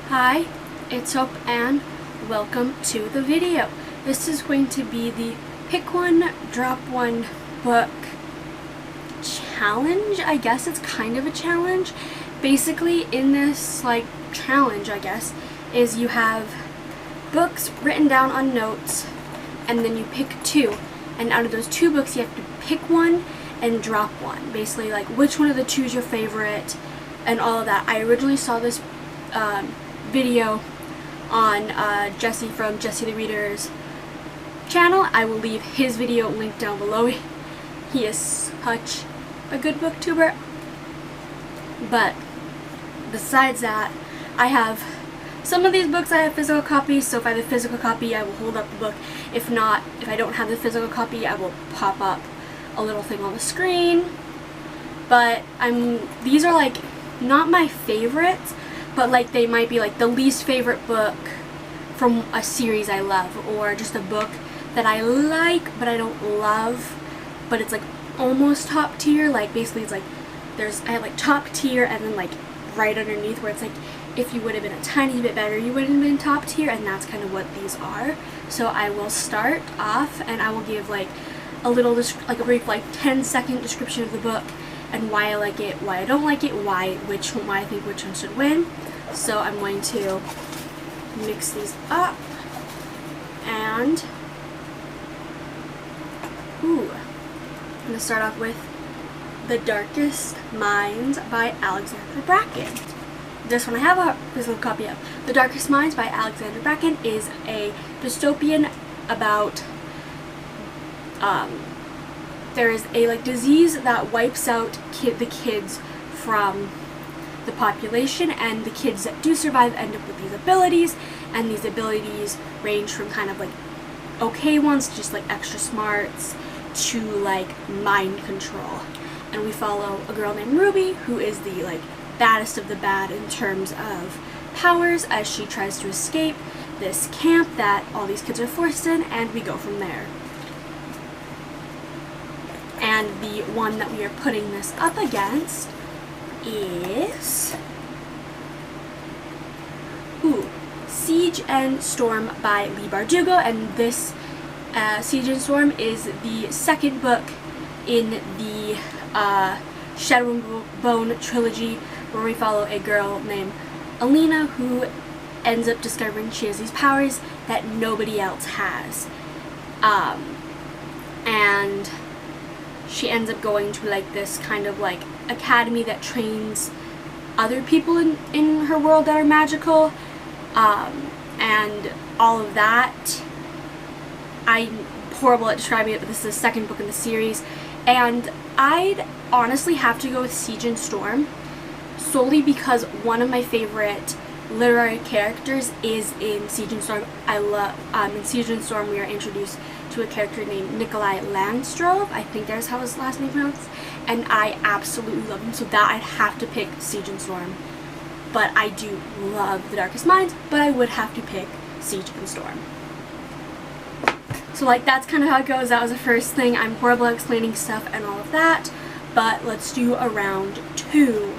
Hi, it's Hope and welcome to the video. This is going to be the pick one, drop one book challenge. I guess it's kind of a challenge. Basically in this challenge, I guess, is you have books written down on notes and then you pick two, and out of those two books you have to pick one and drop one. Basically which one of the two is your favorite and all of that. I originally saw this video on Jesse from Jesse the Reader's channel. I will leave his video linked down below. He is such a good booktuber. But besides that, I have some of these books. I have physical copies, so if I have a physical copy I will hold up the book. If not, if I don't have the physical copy, I will pop up a little thing on the screen. But these are not my favorites, but they might be the least favorite book from a series I love, or just a book that I like but I don't love, but it's almost top tier. Basically it's I have top tier and then right underneath where it's if you would have been a tiny bit better you wouldn't have been top tier, and that's kind of what these are. So I will start off and I will give a little a brief 10-second description of the book and why I like it, why I don't like it, why I think which one should win. So I'm going to mix these up, and I'm going to start off with The Darkest Minds by Alexandra Bracken. This one I have a physical copy of. The Darkest Minds by Alexandra Bracken is a dystopian about there is a disease that wipes out the kids from the population, and the kids that do survive end up with these abilities, and these abilities range from kind of okay ones, just extra smarts, to mind control. And we follow a girl named Ruby, who is the baddest of the bad in terms of powers, as she tries to escape this camp that all these kids are forced in, and we go from there. And the one that we are putting this up against is Siege and Storm by Leigh Bardugo, and this Siege and Storm is the second book in the Shadow and Bone trilogy, where we follow a girl named Alina who ends up discovering she has these powers that nobody else has, and she ends up going to this kind of academy that trains other people in her world that are magical, and all of that. I'm horrible at describing it, but this is the second book in the series, and I'd honestly have to go with Siege and Storm, solely because one of my favorite literary characters is in Siege and Storm. In Siege and Storm we are introduced to a character named Nikolai Landstrove. I think that's how his last name pronounced, and I absolutely love him, so that I'd have to pick Siege and Storm. But I do love The Darkest Minds, but I would have to pick Siege and Storm. So that's kind of how it goes. That was the first thing. I'm horrible at explaining stuff and all of that, but let's do a round two.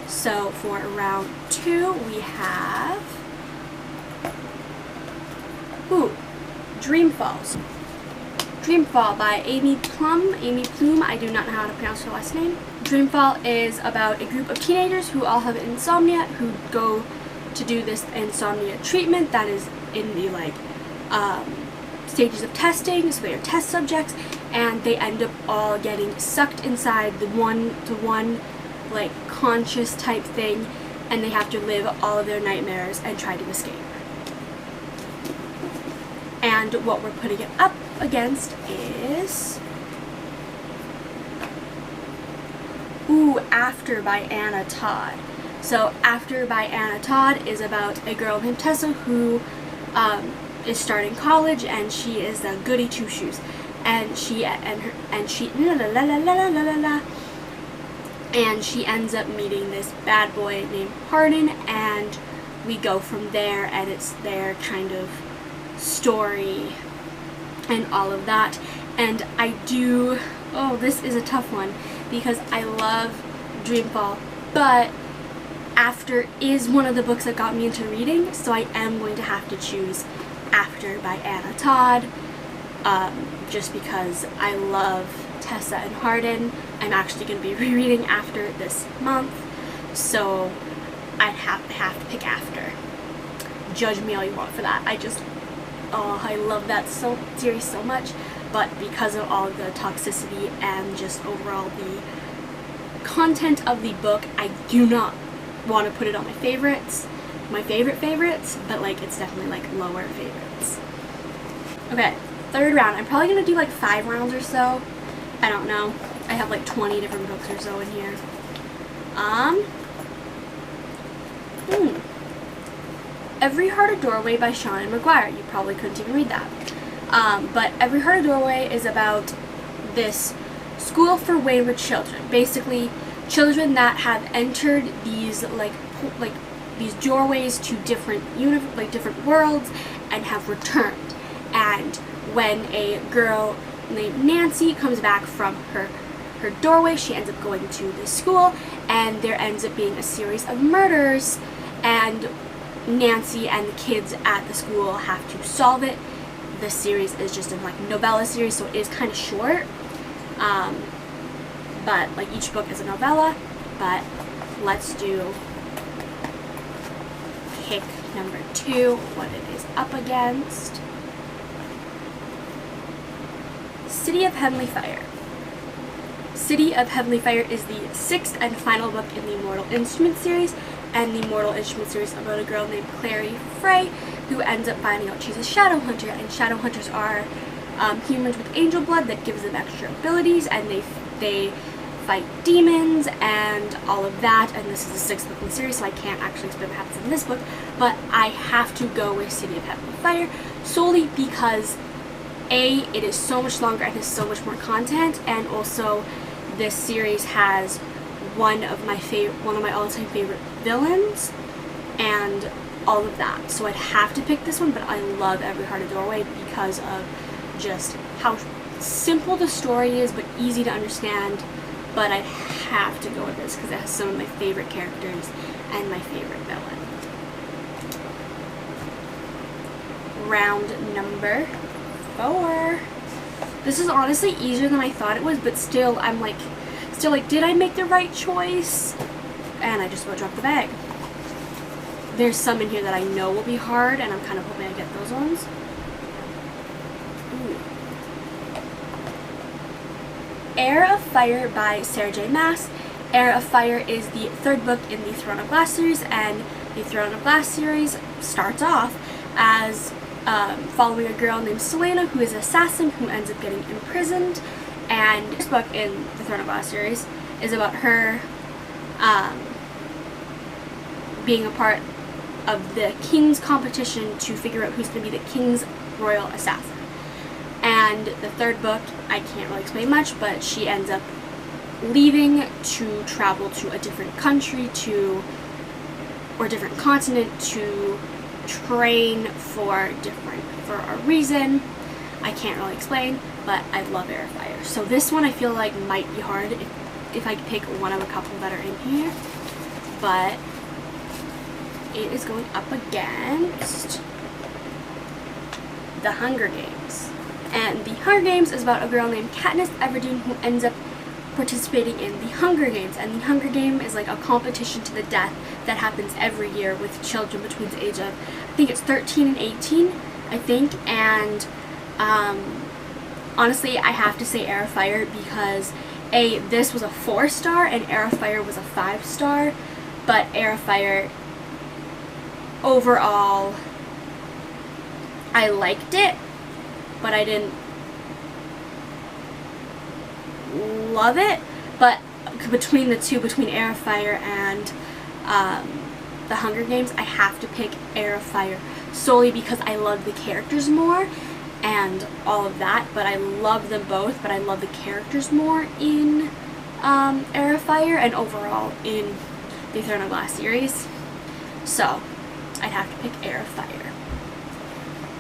So for round two we have Dreamfall. Dreamfall by Amy Plum. I do not know how to pronounce her last name. Dreamfall is about a group of teenagers who all have insomnia, who go to do this insomnia treatment that is in the stages of testing, so they are test subjects, and they end up all getting sucked inside the one conscious type thing, and they have to live all of their nightmares and try to escape. And what we're putting it up against is After by Anna Todd. So After by Anna Todd is about a girl named Tessa who is starting college, and she is the goody two shoes, and she ends up meeting this bad boy named Hardin, and we go from there, and it's their kind of story and all of that. And this is a tough one because I love Dreamfall, but After is one of the books that got me into reading, so I am going to have to choose After by Anna Todd, just because I love Tessa and Hardin. I'm actually going to be rereading After this month, so I'd have to pick After. Judge me all you want for that. I love that series so much, but because of all the toxicity and just overall the content of the book, I do not want to put it on my favorites, but like it's definitely like lower favorites. Okay, third round. I'm probably gonna do like 5 rounds or so. I don't know. I have like 20 different books or so in here. Every Heart a Doorway by Seanan and McGuire. You probably couldn't even read that. But Every Heart a Doorway is about this school for wayward children. Basically, children that have entered these like these doorways to different different worlds and have returned. And when a girl named Nancy comes back from her doorway, she ends up going to this school, and there ends up being a series of murders, and Nancy and the kids at the school have to solve it. This series is just a like novella series, so it is kind of short, but like each book is a novella. But let's do pick number 2, what it is up against. City of Heavenly Fire. City of Heavenly Fire is the 6th and final book in the Mortal Instruments series, and the Mortal Instruments series about a girl named Clare Frey who ends up finding out she's a shadow hunter, and shadow hunters are humans with angel blood that gives them extra abilities, and they fight demons and all of that. And this is the 6th book in the series, so I can't actually explain what happens in this book, but I have to go with City of Heavenly Fire solely because it is so much longer and has so much more content, and also this series has one of my all-time favorite villains and all of that. So I'd have to pick this one, but I love Every Heart a Doorway because of just how simple the story is, but easy to understand. But I'd have to go with this because it has some of my favorite characters and my favorite villain. Round number 4. This is honestly easier than I thought it was, but still, I'm like, did I make the right choice? And I just about dropped the bag. There's some in here that I know will be hard, and I'm kind of hoping I get those ones. Ooh. Heir of Fire by Sarah J. Maas. Heir of Fire is the 3rd book in the Throne of Glass series, and the Throne of Glass series starts off as following a girl named Selena who is an assassin who ends up getting imprisoned. And this book in the Throne of Glass series is about her being a part of the king's competition to figure out who's going to be the king's royal assassin. And the 3rd book, I can't really explain much, but she ends up leaving to travel to a different country or different continent to train for a reason. I can't really explain, but I love Heir of Fire. So this one I feel like might be hard if I pick one of a couple that are in here, but it is going up against The Hunger Games. And The Hunger Games is about a girl named Katniss Everdeen who ends up participating in the Hunger Games. And the Hunger Game is like a competition to the death that happens every year with children between the age of, I think it's 13 and 18, I think. And honestly, I have to say Heir of Fire because this was a 4-star and Heir of Fire was a 5-star, but Heir of Fire overall, I liked it, but I didn't love it. But between the two, between Heir of Fire and The Hunger Games, I have to pick Heir of Fire solely because I love the characters more and all of that. But I love them both, but I love the characters more in Heir of Fire and overall in the Throne of Glass series. So I'd have to pick Heir of Fire.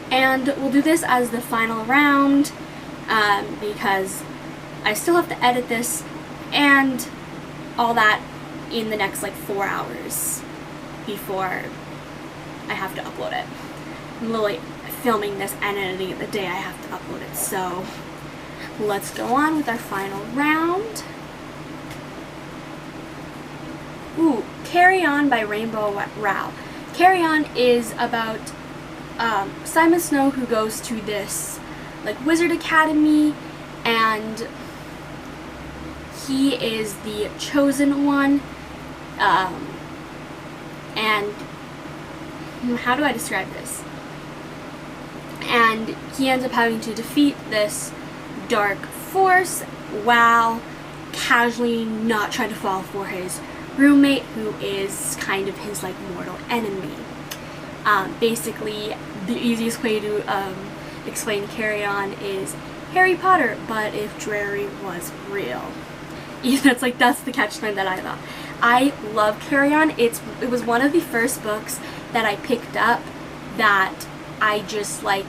And we'll do this as the final round because I still have to edit this and all that in the next like 4 hours. before I have to upload it. I'm literally filming this and editing it the day I have to upload it. So let's go on with our final round. Ooh, Carry On by Rainbow Rowell. Carry On is about Simon Snow, who goes to this like wizard academy, and he is the chosen one. And how do I describe this? And he ends up having to defeat this dark force while casually not trying to fall for his roommate, who is kind of his like mortal enemy. Basically, the easiest way to explain Carry On is Harry Potter, but if Drarry was real. That's the catchline that I thought. I love Carry On. It was one of the first books that I picked up that I just like,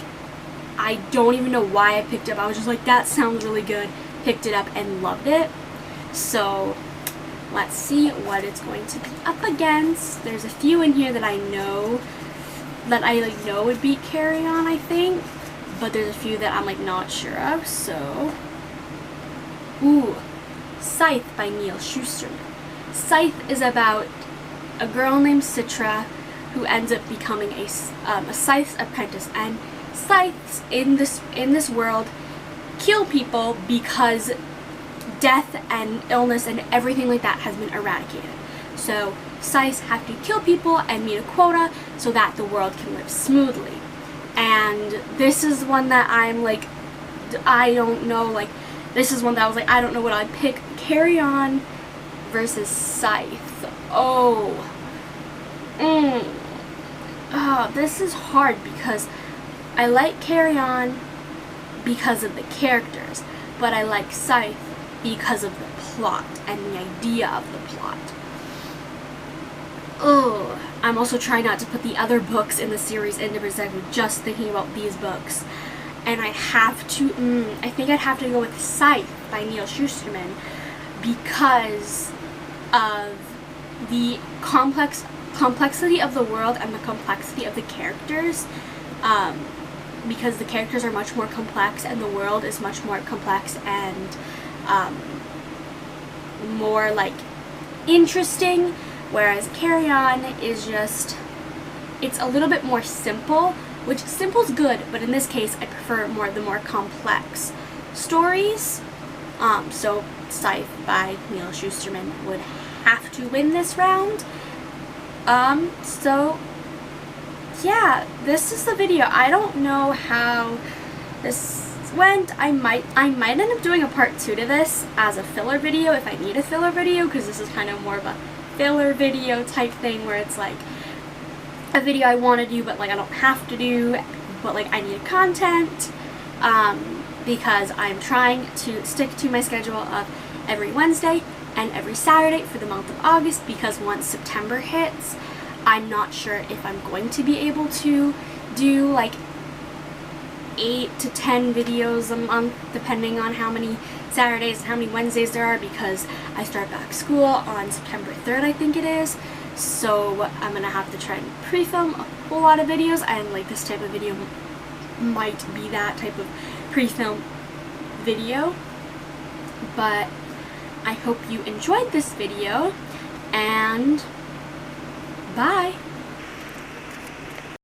I don't even know why I picked it up. I was just like, that sounds really good. Picked it up and loved it. So let's see what it's going to be up against. There's a few in here that I know would beat Carry On, I think, but there's a few that I'm like not sure of. So, ooh, Scythe by Neal Shusterman. Scythe is about a girl named Citra who ends up becoming a Scythe's apprentice, and Scythes in this world kill people because death and illness and everything like that has been eradicated. So Scythes have to kill people and meet a quota so that the world can live smoothly. And this is one that I'm like, I don't know, like, this is one that I was like, I don't know what I'd pick. Carry On versus Scythe. Oh, this is hard because I like Carry On because of the characters, but I like Scythe because of the plot and the idea of the plot. Oh, I'm also trying not to put the other books in the series into perspective, just thinking about these books. And I have to, I think I'd have to go with Scythe by Neal Shusterman because of the complexity of the world and the complexity of the characters. Because the characters are much more complex and the world is much more complex and more like interesting, whereas Carry On is just, it's a little bit more simple, which simple's good, but in this case I prefer the more complex stories. So Scythe by Neal Shusterman would have to win this round. So yeah, this is the video. I don't know how this went. I might end up doing a part 2 to this as a filler video if I need a filler video, because this is kind of more of a filler video type thing where it's like a video I want to do but like I don't have to do, but like I need content, because I'm trying to stick to my schedule of every Wednesday and every Saturday for the month of August, because once September hits, I'm not sure if I'm going to be able to do like 8 to 10 videos a month, depending on how many Saturdays and how many Wednesdays there are, because I start back school on September 3rd, I think it is. So I'm gonna have to try and pre-film a whole lot of videos, and like this type of video might be that type of pre-film video. But I hope you enjoyed this video, and bye!